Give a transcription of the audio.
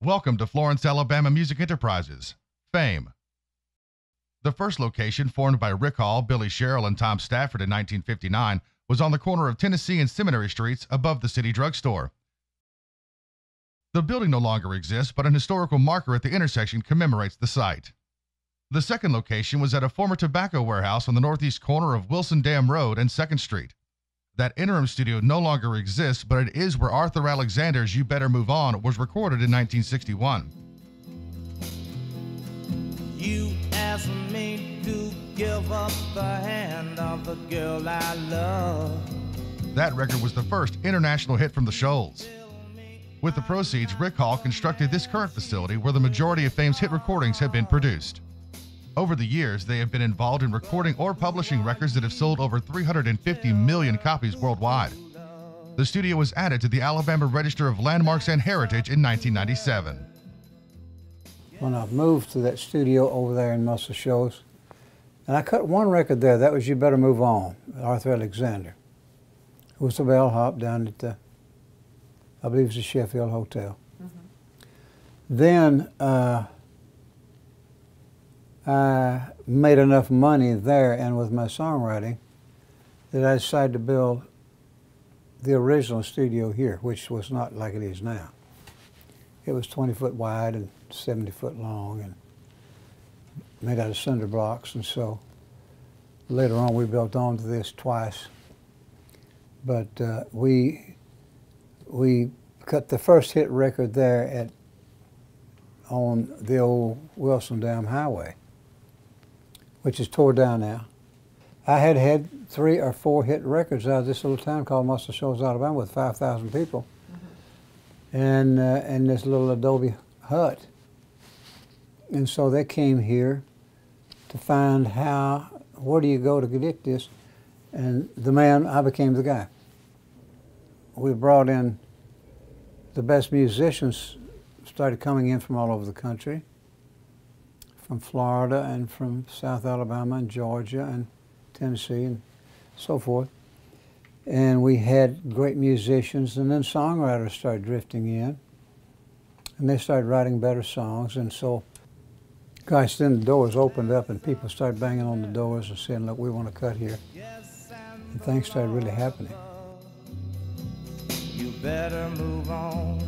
Welcome to Florence, Alabama Music Enterprises, FAME. The first location, formed by Rick Hall, Billy Sherrill, and Tom Stafford in 1959, was on the corner of Tennessee and Seminary Streets above the city drugstore. The building no longer exists, but an historical marker at the intersection commemorates the site. The second location was at a former tobacco warehouse on the northeast corner of Wilson Dam Road and 2nd Street. That interim studio no longer exists, but it is where Arthur Alexander's You Better Move On was recorded in 1961. You asked me to give up the hand of the girl I love. That record was the first international hit from the Shoals. With the proceeds, Rick Hall constructed this current facility where the majority of Fame's hit recordings have been produced. Over the years, they have been involved in recording or publishing records that have sold over 350 million copies worldwide. The studio was added to the Alabama Register of Landmarks and Heritage in 1997. When I moved to that studio over there in Muscle Shoals, and I cut one record there, that was You Better Move On, Arthur Alexander, who was a bellhop down at the, I believe it was the Sheffield Hotel. Then I made enough money there and with my songwriting that I decided to build the original studio here, which was not like it is now. It was 20 foot wide and 70 foot long and made out of cinder blocks, and so later on we built onto this twice. But we cut the first hit record there on the old Wilson Dam Highway, which is tore down now. I had 3 or 4 hit records out of this little town called Muscle Shoals, Alabama, with 5,000 people, and this little adobe hut. And so they came here to find where do you go to get this? And I became the guy. We brought in the best musicians, started coming in from all over the country, from Florida and from South Alabama and Georgia and Tennessee and so forth. And we had great musicians, and then songwriters started drifting in, and they started writing better songs. And so, gosh, then the doors opened up and people started banging on the doors and saying, look, we want to cut here. And things started really happening. You better move on.